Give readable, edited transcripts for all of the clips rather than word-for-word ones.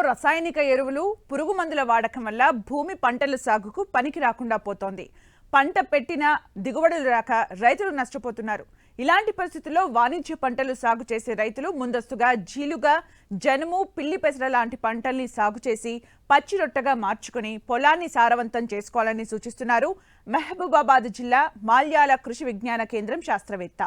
రసాయనిక ఎరువులు, పురుగు మందుల వాడకం వల్ల భూమి పంటల సాగుకు పనికి రాకుండా పోతోంది. పంట పెట్టిన దిగుబడులు రాక రైతులు నష్టపోతున్నారు. ఇలాంటి పరిస్థితుల్లో వాణిజ్య పంటలు సాగు చేసే రైతులు ముందస్తుగా జీలుగా, జనుము, పిల్లి పెసర లాంటి పంటల్ని సాగు చేసి పచ్చి రొట్టగా మార్చుకుని పొలాన్ని సారవంతం చేసుకోవాలని సూచిస్తున్నారు మహబూబాబాద్ జిల్లా మాల్యాల కృషి విజ్ఞాన కేంద్రం శాస్త్రవేత్త.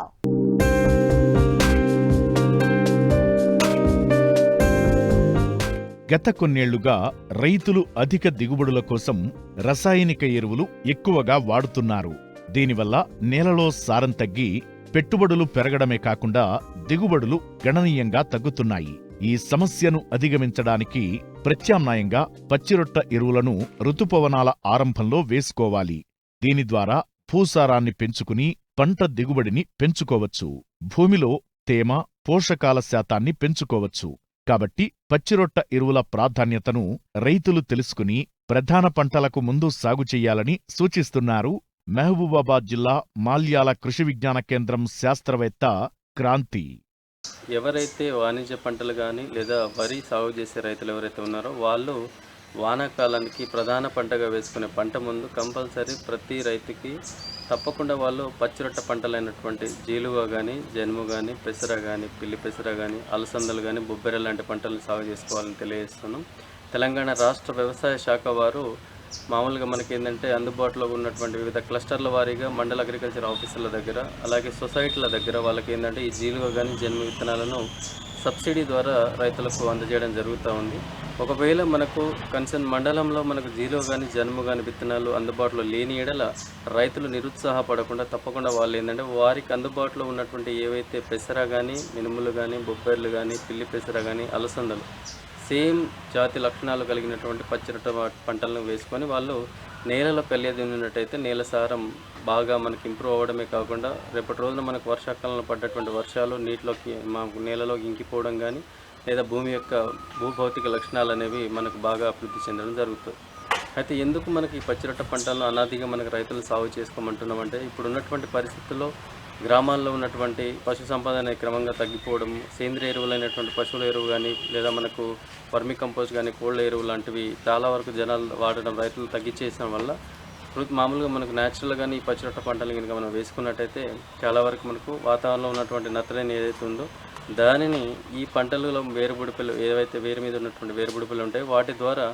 గత కొన్నేళ్లుగా రైతులు అధిక దిగుబడుల కోసం రసాయనిక ఎరువులు ఎక్కువగా వాడుతున్నారు. దీనివల్ల నేలలో సారం తగ్గి పెట్టుబడులు పెరగడమే కాకుండా దిగుబడులు గణనీయంగా తగ్గుతున్నాయి. ఈ సమస్యను అధిగమించడానికి ప్రత్యామ్నాయంగా పచ్చిరొట్ట ఎరువులను ఋతుపవనాల ఆరంభంలో వేసుకోవాలి. దీని ద్వారా భూసారాన్ని పెంచుకుని పంట దిగుబడిని పెంచుకోవచ్చు. భూమిలో తేమ, పోషకాల శాతాన్ని పెంచుకోవచ్చు. కాబట్టి పచ్చిరొట్ట ఎరువుల ప్రాధాన్యతను రైతులు తెలుసుకుని ప్రధాన పంటలకు ముందు సాగు చెయ్యాలని సూచిస్తున్నారు మహబూబాబాద్ జిల్లా మాల్యాల కృషి విజ్ఞాన కేంద్రం శాస్త్రవేత్త క్రాంతి. ఎవరైతే వాణిజ్య పంటలు కానీ లేదా వరి సాగు చేసే రైతులు ఎవరైతే ఉన్నారో వాళ్ళు వానాకాలానికి ప్రధాన పంటగా వేసుకునే పంట ముందు కంపల్సరీ ప్రతి రైతుకి తప్పకుండా వాళ్ళు పచ్చిరొట్ట పంటలైనటువంటి జీలుగా కానీ, జనుము కానీ, పెసర కానీ, పిల్లి పెసర కానీ, అలసందలు కానీ, బొబ్బెర లాంటి పంటలను సాగు చేసుకోవాలని తెలియజేస్తున్నాం. తెలంగాణ రాష్ట్ర వ్యవసాయ శాఖ వారు మామూలుగా మనకి ఏంటంటే అందుబాటులో ఉన్నటువంటి వివిధ క్లస్టర్ల వారీగా మండల అగ్రికల్చర్ ఆఫీసర్ల దగ్గర, అలాగే సొసైటీల దగ్గర వాళ్ళకి ఏంటంటే ఈ జీలుగా కానీ, జనుము విత్తనాలను సబ్సిడీ ద్వారా రైతులకు అందజేయడం జరుగుతూ ఉంది. ఒకవేళ మనకు కన్సర్న్ మండలంలో మనకు జీలో కానీ, జనుము కానీ విత్తనాలు అందుబాటులో లేని ఎడల రైతులు నిరుత్సాహపడకుండా తప్పకుండా వాళ్ళు ఏంటంటే వారికి అందుబాటులో ఉన్నటువంటి ఏవైతే పెసర కానీ, మినుములు కానీ, బొబ్బర్లు కానీ, పిల్లి పెసర కానీ, అలసందలు సేమ్ జాతి లక్షణాలు కలిగినటువంటి పచ్చిరొట్ట పంటలను వేసుకొని వాళ్ళు నేలలో కలియదున్నట్టయితే నేల సారం బాగా మనకి ఇంప్రూవ్ అవ్వడమే కాకుండా రేపటి రోజున మనకు వర్షాకాలంలో పడ్డటువంటి వర్షాలు నీటిలోకి నేలలోకి ఇంకిపోవడం కానీ లేదా భూమి యొక్క భూభౌతిక లక్షణాలు అనేవి మనకు బాగా అభివృద్ధి చెందడం జరుగుతుంది. అయితే ఎందుకు మనకి ఈ పచ్చిరొట్ట పంటలను అనాదిగా మనకు రైతులు సాగు చేసుకోమంటున్నామంటే ఇప్పుడు ఉన్నటువంటి పరిస్థితుల్లో గ్రామాల్లో ఉన్నటువంటి పశు సంపద అనేది క్రమంగా తగ్గిపోవడం, సేంద్రియ ఎరువులైనటువంటి పశువుల ఎరువు కానీ లేదా మనకు వర్మి కంపోస్ట్ కానీ, కోళ్ళ ఎరువు లాంటివి చాలా వరకు జనాలు వాడడం రైతులు తగ్గించేసిన వల్ల మామూలుగా మనకు న్యాచురల్గానే ఈ పచ్చిరొట్ట పంటలు కనుక మనం వేసుకున్నట్టయితే చాలా వరకు మనకు వాతావరణంలో ఉన్నటువంటి నత్రజని ఏదైతే ఉందో దానిని ఈ పంటలలో వేరుబుడిపలు ఏవైతే వేరు మీద ఉన్నటువంటి వేరుబుడిపలు ఉంటాయో వాటి ద్వారా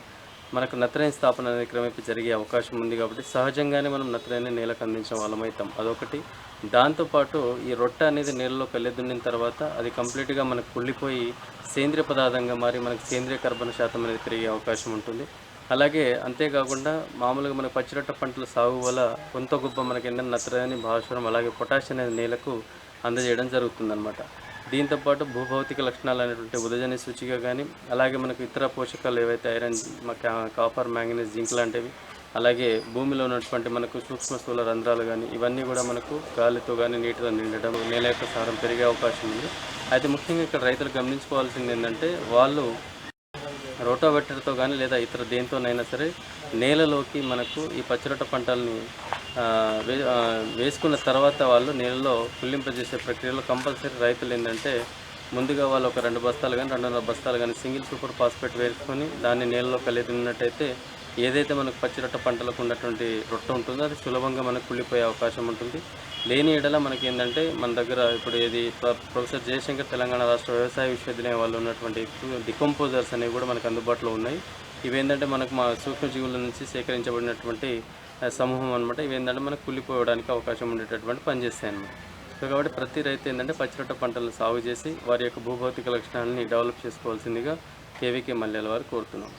మనకు నత్రజని స్థాపన అనేది క్రమేపీ జరిగే అవకాశం ఉంది. కాబట్టి సహజంగానే మనం నత్రజని నేలకు అందించిన వాళ్ళమవుతాం. అదొకటి. దాంతోపాటు ఈ రొట్టె అనేది నేలలో కళ్ళెదున్నిన తర్వాత అది కంప్లీట్గా మనకు కుళ్ళిపోయి సేంద్రియ పదార్థంగా మారి మనకు సేంద్రియ కర్బన శాతం అనేది పెరిగే అవకాశం ఉంటుంది. అలాగే అంతేకాకుండా మామూలుగా మనకు పచ్చిరొట్ట పంటల సాగు వల్ల కొంత గొప్ప మనకి ఏంటంటే నత్రజని, భాస్వరం అలాగే పొటాషియం అనేది నేలకు అందజేయడం జరుగుతుందన్నమాట. దీంతోపాటు భూభౌతిక లక్షణాలు అనేటువంటి ఉదజని సూచిక కానీ అలాగే మనకు ఇతర పోషకాలు ఏవైతే ఐరన్, కాపర్, మ్యాంగనీస్, జింక్ లాంటివి అలాగే భూమిలో ఉన్నటువంటి మనకు సూక్ష్మ స్థూల రంధ్రాలు కానీ ఇవన్నీ కూడా మనకు గాలితో కానీ నీటితో నిండడం నేల యొక్క సారం పెరిగే అవకాశం ఉంది. అయితే ముఖ్యంగా ఇక్కడ రైతులు గమనించుకోవాల్సింది ఏంటంటే వాళ్ళు రోటోవెటర్తో కానీ లేదా ఇతర దేంతోనైనా సరే నేలలోకి మనకు ఈ పచ్చిరొట్ట పంటల్ని వేసుకున్న తర్వాత వాళ్ళు నేలలో కుళ్ళింపజేసే ప్రక్రియలో కంపల్సరీ రైతులు ఏంటంటే ముందుగా వాళ్ళు ఒక 2 బస్తాలు కానీ 2.5 బస్తాలు కానీ సింగిల్ సూపర్ ఫాస్ఫేట్ వేసుకొని దాన్ని నేలలో కలిగినట్టయితే ఏదైతే మనకు పచ్చిరొట్ట పంటలకు ఉన్నటువంటి రొట్టె ఉంటుందో అది సులభంగా మనకు కుళ్ళిపోయే అవకాశం ఉంటుంది. లేని ఎడల మనకి ఏంటంటే మన దగ్గర ఇప్పుడు ఏది ప్రొఫెసర్ జయశంకర్ తెలంగాణ రాష్ట్ర వ్యవసాయ విశ్వవిద్యాలయం వాళ్ళు ఉన్నటువంటి డికంపోజర్స్ అనేవి కూడా మనకు అందుబాటులో ఉన్నాయి. ఇవేంటంటే మనకు మా సూక్ష్మజీవుల నుంచి సేకరించబడినటువంటి సమూహం అనమాట. ఇవేంటంటే మనకు కుళ్ళిపోవడానికి అవకాశం ఉండేటటువంటి పనిచేస్తాయి అన్నమాట. సో కాబట్టి ప్రతి రైతు ఏంటంటే పచ్చిరొట్ట పంటలను సాగు చేసి వారి యొక్క భూభౌతిక లక్షణాలని డెవలప్ చేసుకోవాల్సిందిగా కేవీకే మల్యాల వారు కోరుతున్నాం.